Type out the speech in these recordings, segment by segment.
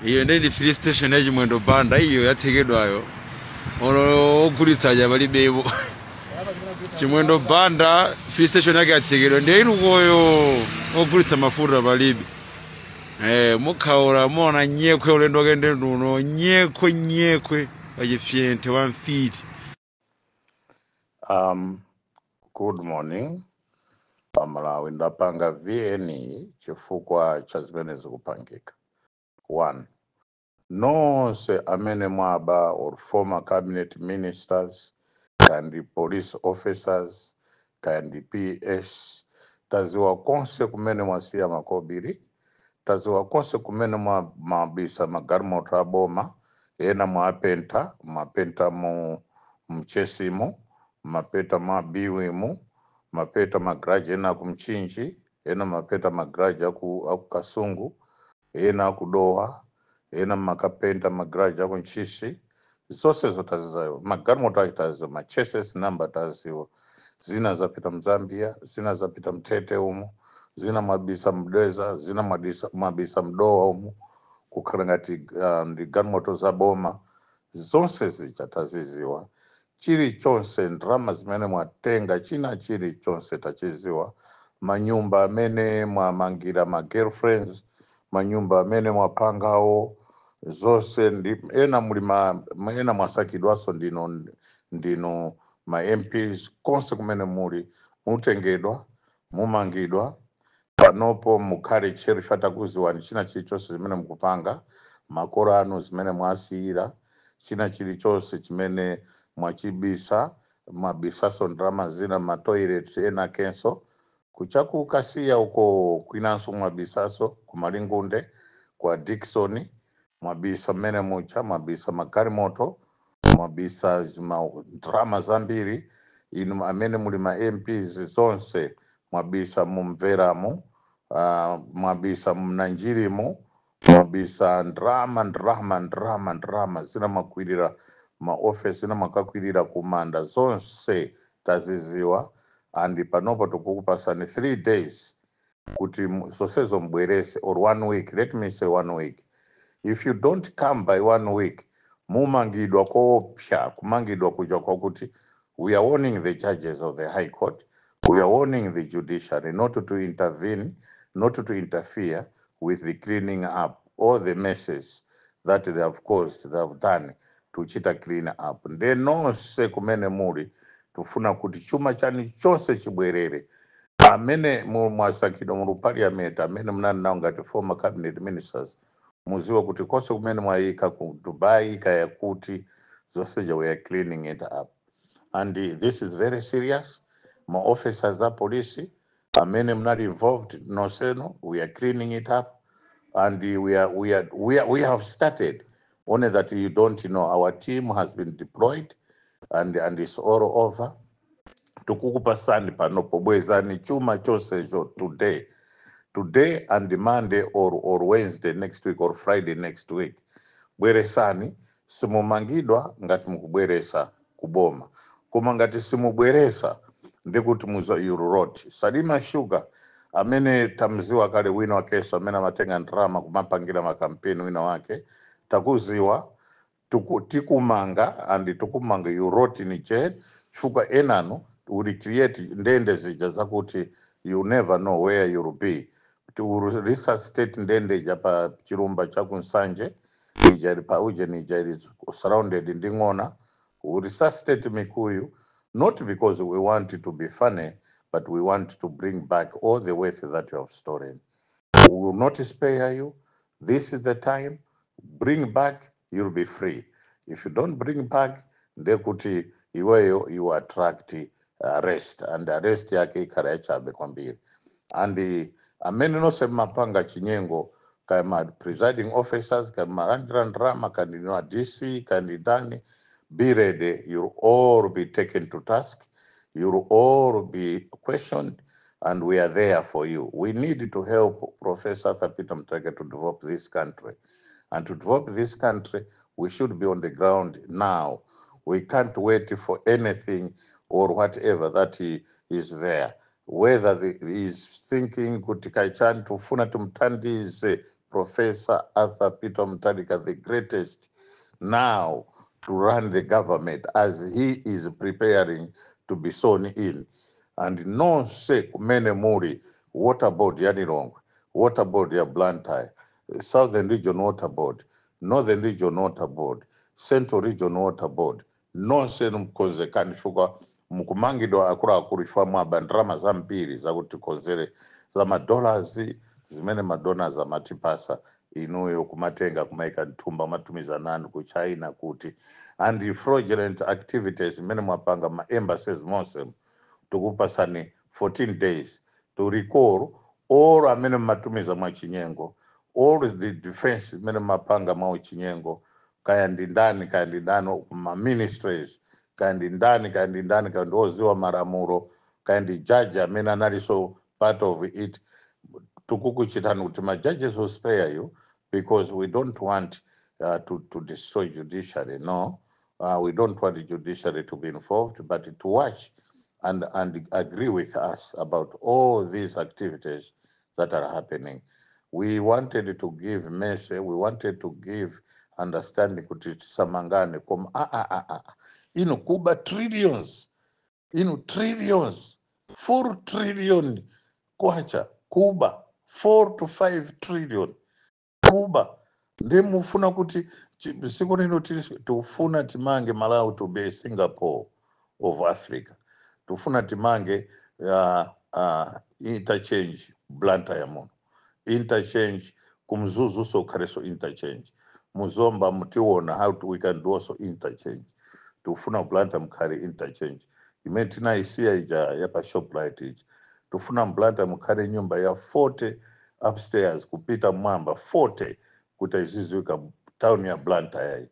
iyo ndi free station ya Chimwendo Banda iyo yategedwayo ono ogulitsa balibewo Chimwendo Banda free station yake yategedwa ndi inukoyo ogulitsa mafuta balibe mukhaula mona nyekwe ulendo kende nduno nyekwe bajifyente 1 feet. Good morning. Malawi ndapanga VNE chifukwa cha zimene zikupangika. 1. Nonse amene mwaba or former cabinet ministers kandi police officers kandi PS taziwa konse kumene mwasiya makobiri, taziwa konse kumene mwabisa magalimoto aboma, ena mwapenta mu mchesimo, mapeta mabiwimu, mapeta magraji ena kumchinji, ena mapeta magraji aku Kasungu, ena akudoha, ena makapenta magraji aku Nchishi. Zose zotaziwa, magalimoto akitaziwa, macheses number taziwa. Zina zapita Mzambia, zina zapita Mtete umu, zina mabisa Mdeza, zina mabisa Mdoa umu, kukarangati galimoto za boma. Zonse zichataziziwa. Chiri chonse ndrama zimene mwatenga china chiri chonse tachiziwa. Manyumba amene mwamangira ma girlfriends, manyumba amene mwapangao, zose ena ena mwasakidwaso ndino ma MPs konse kumene mutengedwa, mumangidwa, panopo mukhale cheri fatakuziwa china chiri chonse zimene mukupanga, makora anu zimene mwasiyira, china chiri chonse chimene mwachibisa, mwabisaso ndrama zina matoilets ena kenso, kuchaku kasiya uko kwinanso mwabisaso, kumalingunde, kwa Dickson, mwabisa mene mucha, mwabisa magalimoto, mwabisa ndrama zambiri, inu amene muli ma MPs zonse, mwabisa mumveramu, mwabisa mnanjirimu, mwabisa ndrama, zina makwirira ma office, zina makakwirira kumanda, zonse taziziwa, andi panopo tukukupasani 3 days, kuti zosezo mbwerese, or 1 week, let me say 1 week. If you don't come by 1 week, mumangidwa kopya, kumangidwa kuja kwa kuti, we are warning the judges of the High Court, we are warning the judiciary not to intervene, not to interfere with the cleaning up, all the messes that they have caused, they have done to chita clean up. Nde nonse kumene muri, tufuna kuti chuma chani chose chibwerere. Amene mwasakidwa mu parliament, amene mnani ngati former cabinet ministers, muziwa kuti konse kumene mwayika ku Dubai, kaya kuti, zose we are cleaning it up. And this is very serious. My officers are police, amene mnali involved, no seno, we are cleaning it up. And we have started. Only that you don't know, our team has been deployed and it's all over. Tukukupasani panopo bwezani chuma chose today and Monday or Wednesday next week or Friday next week. Bweresani simumangidwa ngati mukubweresa kuboma. Kuma ngati simubweresa ndikuti muzo yururoti. Salima Sugar amene tamziwa kale wino wakeso amene amatenga ndrama kumapangira makampeni wino wake, takuziwa tikumanga and tukumanga yuroti ni che chifukwa enano uri create ndende zija zakuti you never know where you'll be. To resuscitate ndende japa chirumba chaku Nsanje ijari pa uje ni jari surrounded ndingona, resuscitate Mikuyu, not because we want it to be funny, but we want to bring back all the wealth that you have stolen. We will not spare you. This is the time. Bring back, you'll be free. If you don't bring back, ndekuti iweyo you attract arrest, and arrest yake ikaracha bekwambiri. And amene nose mapanga chinyengo kama presiding officers, kama randrama, kandinwa DC, kandidani, be ready. You'll all be taken to task. You'll all be questioned, and we are there for you. We need to help Professor Peter Mutharika to develop this country. And to develop this country, we should be on the ground now. We can't wait for anything or whatever that is there. Whether he is thinking kuti kaichani tufuna tumtandize Professor Arthur Peter Mutharika, the greatest now to run the government, as he is preparing to be sworn in. And no say kumene muri water board yanilongwe, water board ya Blantyre, Southern Region Water Board, Northern Region Water Board, Central Region Water Board, no se mkonzekani chifukwa mukumangidwa akuluakulu chifukwa mwaba ndrama zambiri zakuti konzere za madollars zimene madonors amatipasa inuyo kumatenga kumaika nthumba matumiza nanu ku China kuti, and fraudulent activities zimene mwapanga ma embassies monse tukupasani 14 days to recall all amene matumiza mwa chinyengo, all the defense imene mapanga mwa chinyengo, kaya ndi ndani ma ministries, kaya ndi ndani kaya ndi oziwa malamulo, kaya ndi judge amene analiso part of it. Tukukuchitani kuti ma judges will spare you because we don't want to destroy judiciary. No, we don't want the judiciary to be involved, but to watch and agree with us about all these activities that are happening. We wanted to give mercy, we wanted to give understanding kuti samangane kom ino kuba trillions, trillions, 4 trillion kwacha kuba 4 to 5 trillion kuba ndemufuna kuti siku lino tufuna timange Malawi to be Singapore of Africa, tufuna timange interchange Blantyre muno, interchange kumzuzu so kareso interchange muzomba mutiona how we can do also interchange, tufuna Blantyre mkari interchange imetina isia ija ya pa Shoprite ija, tufuna Blantyre mkari nyumba ya 40 upstairs kupita mwamba 40 kutaiziziwika town ya Blantyre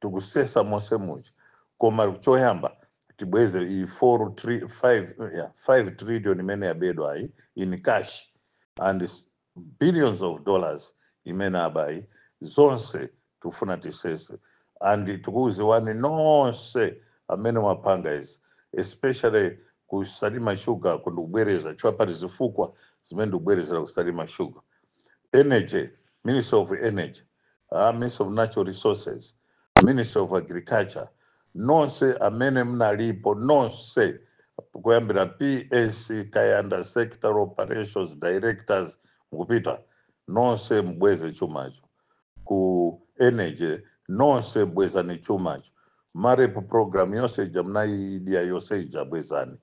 tukusesa mose muji koma choyamba tibweze 5 trillion imene yabedwa in cash and billions of dollars imene abai zonse tufuna tisese and tukuzi wani nonse amene mapanga izi especially kusalima sugar kundubwereza chwapati zifukwa zimene ndubwerezera kusalima sugar. Energy, Minister of Energy, Minister of Natural Resources, Minister of Agriculture, nonse amene mnalipo nonse kuyambira PSC kayanda sector operations directors mkupita nonse mbweze chumacho ku energy nonse bwezani chumacho marepo program yose jamnaidia yose jabwezani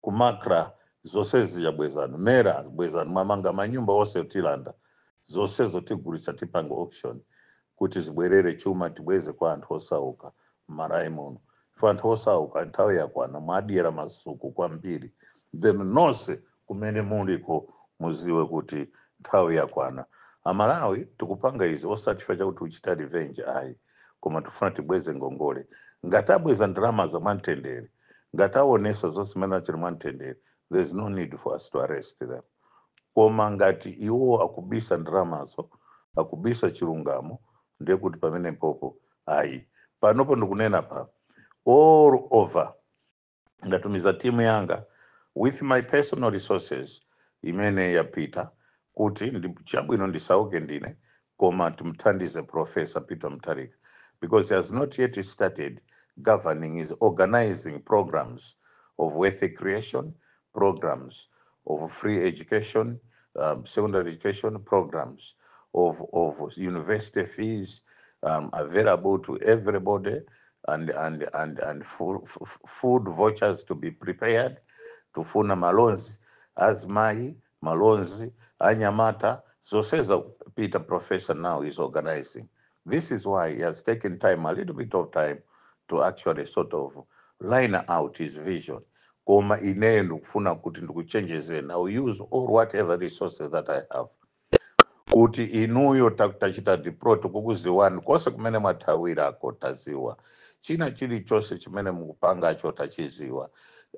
kumakra zose zijabwezani mera bwezani mamanga manyumba ose tilanda zose zotigulitsa tipanga auction kuti zibwerere chuma tibweze kwa anthu osauka marayi muno fa anthu osauka nthawi yakwana mwadiyera masuku kwambiri then nonse kumene muliko muziwe kuti nthawi yakwana. Amalawi tikupanga izi osatifa chakuti uchita revenge ayi koma tufuna tibweze ngongole ngati abweza ndalama za mwamtendere ngati aonesa zonse zimene achiri mwamtendere there's no need for us to arrest them. Koma ngati iwo akubisa ndalamazo akubisa chilungamo ndiye kuti pamene popo ayi panopo ndikunena pa all over ndatumiza timu yanga with my personal resources imene yapita kuti chabwino ndisauke ndine koma tumthandize Professor Peter Mutharika because he has not yet started governing, is organizing programs of wealth creation, programs of free education, secondary education programs, of university fees available to everybody, and food vouchers to be prepared, to funa malonzi, azmai, malonzi, anyamata. So says Peter Professor now is organizing. This is why he has taken time, a little bit of time, to actually sort of line out his vision. Koma ine ndikufuna kuti ndikuchenjeze now use all whatever resources that I have. Kuti inuyo tachita diploto kukuziwani kose kumene mwatawira kotaziwa. China chili chose chimene mukupanga cho tachiziwa.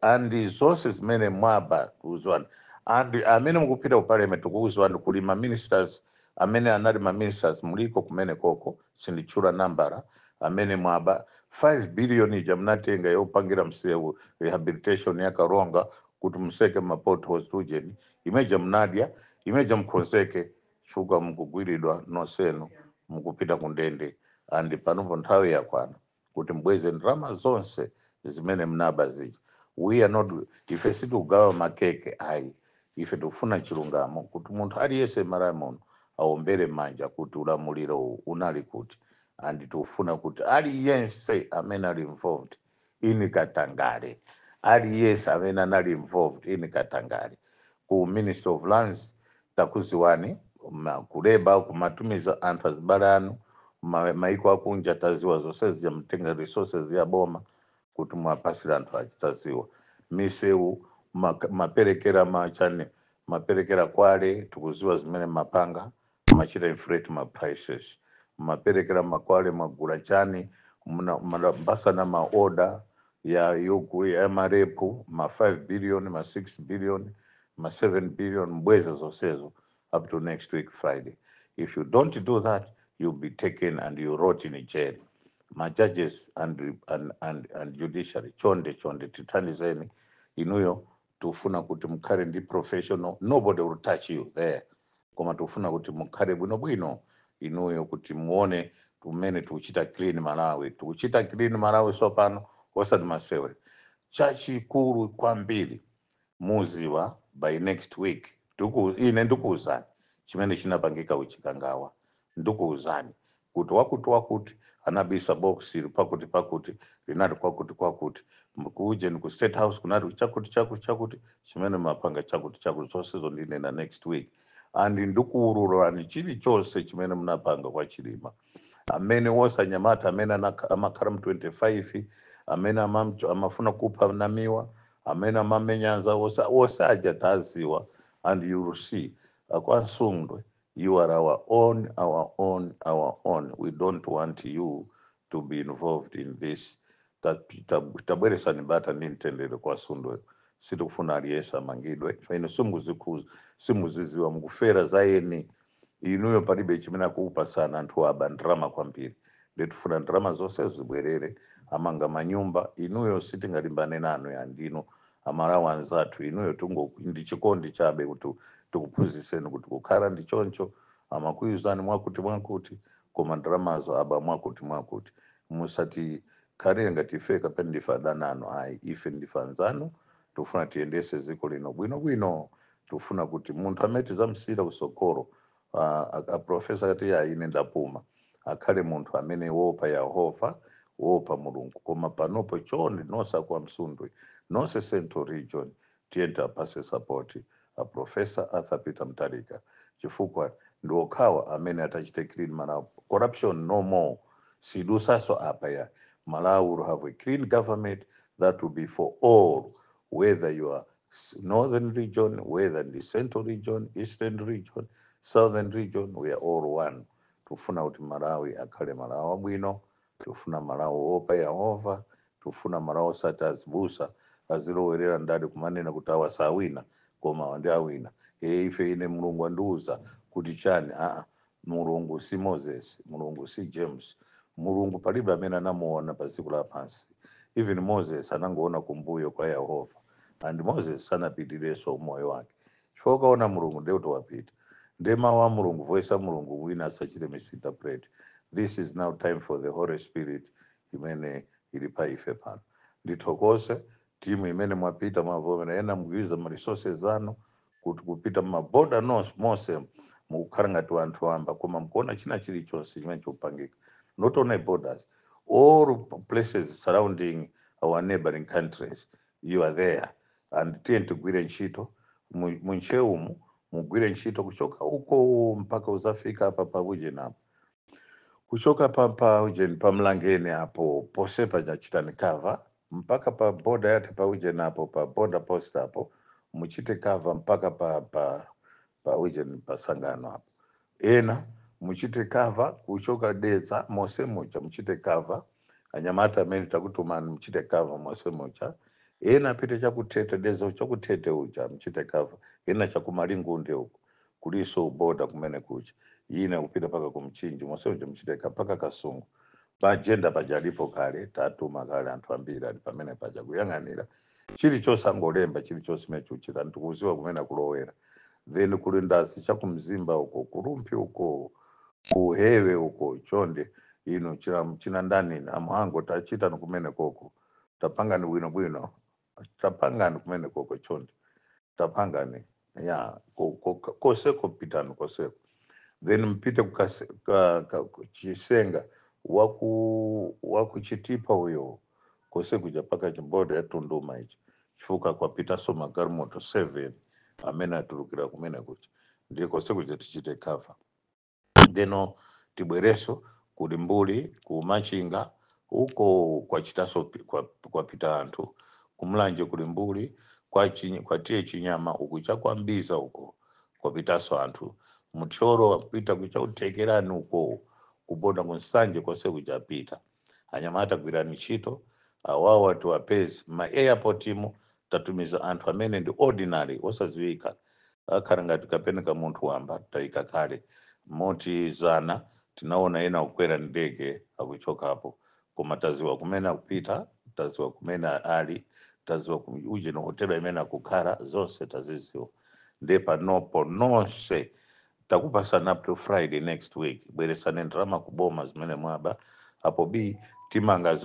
And zonse zimene mwaba kuziwani. And amene mukupita ku parliament kukuziwani kulima ministers amene anali ma ministers muliko kumene koko sindichula nambara amene mwaba 5 billion ija mnatenga yopangira msewu rehabilitation ya Karonga kuti mseke ma potholes tujeni imeja mnadia imeja mkonzeke chifukwa mukugwiridwa nonsenu mukupita kundende andi panopo nthawi yakwana kuti mbweze ndalama zonse zimene mnaba zija. We are not, ife situgawa makeke ayi, ife tikufuna chilungamo kuti munthu aliyense mara muno aombere manja kuti ulamuliro uwu unali kuti, andi tikufuna kuti aliyense amene ali involved ini Katangale, aliyense amene anali involved ini Katangale ku Ministry of Lands takuziwani, kuleba kumatumiza anthu azibale anu maiko akunja taziwa zonse zija mtenga resources ya boma kuti mwapasira anthu achitaziwa misewu maperekera machane maperekera Kwale tikuziwa zimene mapanga machita inflate ma prices maperekera makwale magula chani mbasa na maorder ya yoku ya marepu ma 5 billion ma 6 billion ma 7 billion mbweza zosezo up to next week Friday. If you don't do that, you'll be taken and you rot in jail. My judges and judiciary chonde titandizeni inuyo tufuna kuti mukhale ndi professional, nobody will touch you there, koma tufuna kuti mukhale bwino inuyo kuti muone tumene tukuchita clean Malawi, tukuchita clean Malawi sopano osati masewe chachikulu kwambiri muziwa by next week ine ndikuuzani chimene chinapangika uchikangawa, ndikuuzani kuti wakuti anabisa box pakuti linati kwakuti mkuje ku State House kunati chakuti chimene mapanga chakuti zonsezo ndinena next week and ndikuurulani chilichonse chimene mnapanga kwa Chilima amene wosanyamata amene amakhala mu 25 amene amafuna kupha namiwa amene amamenyanza wosaja taziwa and you will see akwasungwe you are our own. We don't want you to be involved in this. Tabweresa nibata nintendele kwa sundwe situkufuna aliyesa mangidwe ino simuziziwa mkufera zaeni inuyo palibe chimena kuupa sana anthu aba ndrama kwambiri ndetufuna ndrama zose zibwerere amanga manyumba inuyo sitingalimbane nanu ya ndino amarawa anzatu inuyo tungo ndichikondi chabe kuti tukupuziseni kuti kukhala ndichoncho amakuyuzani mwakuti koma ndramazo aba mwakuti musati kare ngati ife kapena ndifa danano ayi ife ndifa nzanu tufuna tiendese ziko lino bwino tufuna kuti munthu ameti zamsira kusokoro a profesa kati ya ine ndapuma akhale munthu amene wopa Yehova wopa Mulungu koma panopo chonde nosa kwa Msundwe nonse Central Region tienda pase support a Professor Arthur Peter Mutharika chifukwa ndiokhawa amene atachite clean Malawi, corruption no more sidusaso apa ya Malawi will have a clean government that will be for all, whether you are northern region, whether in the central region, eastern region, southern region, we are all one. Tufuna uti Malawi akhale Malawi bwino, tufuna Malawi wopa Yehova, tufuna Malawi sati azibusa azilowerera ndali kumanena kuti awasawina koma wandi awina ife ine Mulungu andiuza kuti chani Mulungu si Moses, Mulungu si James, Mulungu palibe amene anamuona pa dziko lapansi. Even Moses anangoona kumbuyo kwa Yehova and Moses sanapitireso moyo wake chifukwa kaona Mulungu ndio wapita ndema wa Mulungu voice Mulungu wina asachite misinterpret. This is now time for the Holy Spirit imene ilipa ife pano ndithokoze timu imene mwapita mwavomera ena mkuiza ma resources anu kuti kupita maboda mose mukukhala ngati anthu amba koma mkuona china chilichonse chimene chopangika not only borders, all places surrounding our neighboring countries, you are there and tiye tigwire ntchito muncheumu mugwire ntchito kuchoka uko mpaka uzafika hapa pa Ujeni apo kuchoka pa Ujeni pa Mlangeni apo pose pachitani cover mpaka pa boda yate pa Ujeni apo pa border post apo muchite cover mpaka pa Ujeni pa Sangano apo ena muchite cover kuchoka Dedza mose mucha muchite cover anyamata amene takutumani muchite cover mose mucha ena pite chakutete Dedza chakutete ucha muchite cover ena chakumalingunde uko kuliso boda kumene kucha ina kupita paka kumchinji mose mucha muchite paka Kasungu bajenda pajalipo kale tatuma kale anthu ambiri ali pamene paja kuyang'anira chilichonse angolemba chilichonse mechuchita ndikuziwa kumene kulowera then kuli ndasi chakumzimba uko kurumpi uko kuhewe uko chonde ino china ndani amuhango tachita nikumene koko tapangani bwino tapangani kumene koko chonde tapangani ya koseko pitani koseko then mpite chisenga wakuchitipa uyo kose kuja paka chimboda ya Tunduma ichi chifuka kwa pita so magalimoto 7 amene atulukira kumene kuchi ndiye kose kuja tichite cover deno tibwereso kuli mbuli kumachinga uko kwa chitaso kwa pita anthu kumlanje kuli mbuli kwa tie chinyama ukucha kwa mbiza uko kwa pitaso anthu muthyolo wapita kucha utekerani uko kuboda kunsanje kose kuja pita anyamata gwirani ntchito awawo watu apezi ma airport imu tatumiza anthu amene ndi ordinary osaziwika akhala ngati kapeneka munthu wamba tayika kale moti zana tinaona ena kukwera ndege akuchokapo koma taziwa kumene akupita taziwa kumene ali taziwa uje na hotela imene akukhala zonse taziziwa nde panopo nonse takupasana up to Friday next week bweresane ndrama kuboma zimene mwaba apo b timanga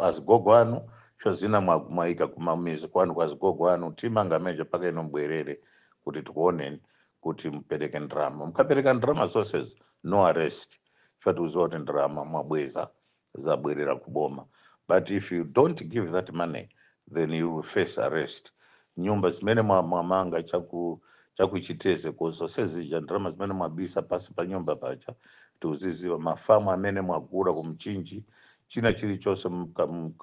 azigogo anu zina mwaika kumamizi kwanu kwa azigogo anu timanga meja paka ino mbwerere kuti tikuoneni kuti mpereke ndrama mkapereka ndrama zonse no arrest chifatuziwa kuti ndrama mwabweza zabwerera kuboma but if you don't give that money then you will face arrest nyumba zimene mwamanga chakuchiteze kuzosezija ndrama zimene mwabisa pasi pa nyumba pacha tuziziwa mafamu amene mwagula kumchinji china chilichonse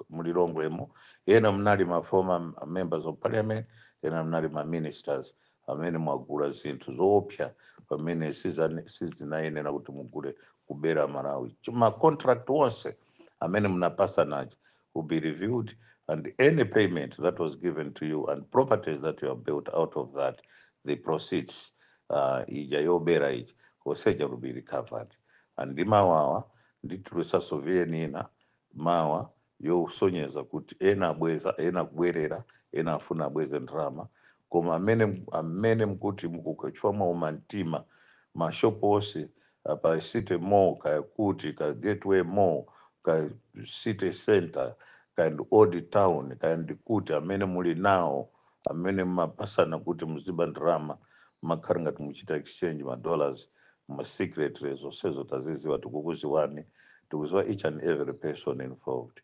mulilongwemo ena mnali ma former members of parliament ena mnali ma ministers amene mwagula zinthu zoopsa pamene sizinayenera kuti mugule kubera Malawi ma contract wonse amene mnapasa nacho will be reviewed and any payment that was given to you and properties that you have built out of that the proceeds ija yobera iji oseja will be recovered and mawawa nditulusasoviye nina mawa yosonyeza kuti ena abweza ena kubwerera ena afuna abweze ndrama koma amene mkuti mukukachwa umantima mashopo ose pa city mall ka kuti ka gateway mall ka city center kind old town kind kuti amene muli nawo amene mapasana kuti muziba ndrama makhala ngati muchita exchange ma dollars ma secretaries osezo taziziwa tikukuziwani tikuziwa each and every person involved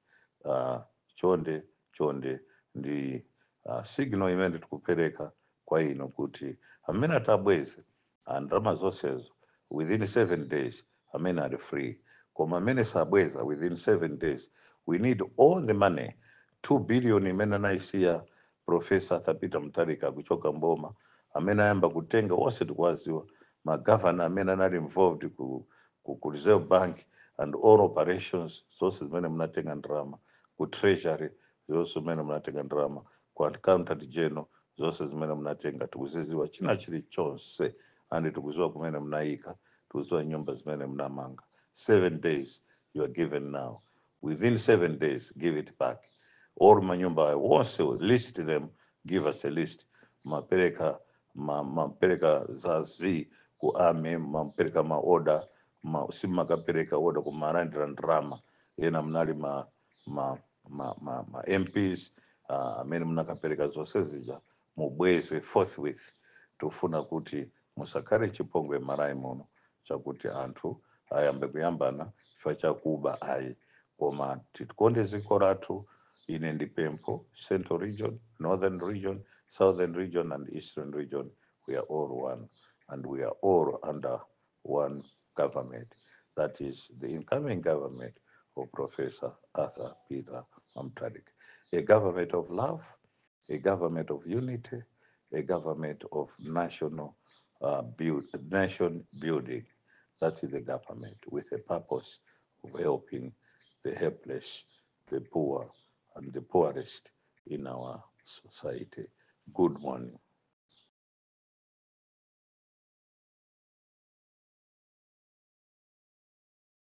chonde ndi signal imene tikupereka kwa ino kuti amene atabweze ndrama zonsezo within 7 days amene ali free koma amene sabweza within 7 days we need all the money 2 billion imene naisiya Professor Thapita Mutharika kuchoka mboma amene ayamba kutenga onse tikuwaziwa magavana amene anali involved ku Reserve Bank and all operations zonse zimene munatenga ndrama ku treasury zonse zimene munatenga ndrama ku accountant general zonse zimene munatenga tikuziziwa china chilichonse and tikuziwa kumene munayika tikuziwa nyumba zimene munamanga 7 days you are given now within 7 days give it back all manyumba wonse list them give us a list mapereka zazi ku ame mapereka maoda simakapereka oda kumarandira ndrama ena mnali ma MPs amene munakapereka zonse zija mubweze forthwith tofuna kuti musakhale chipongwe Malawi muno chakuti anthu ayambe kuyambana chifukwa chakuba ayi koma titikonde dziko lathu ine ndi pempho Central Region, Northern Region, Southern Region and Eastern Region we are all one and we are all under one government that is the incoming government of Professor Arthur Peter Mutharika, a government of love, a government of unity, a government of nation building. That is the government with a purpose of helping the helpless, the poor, and the poorest in our society. Good morning.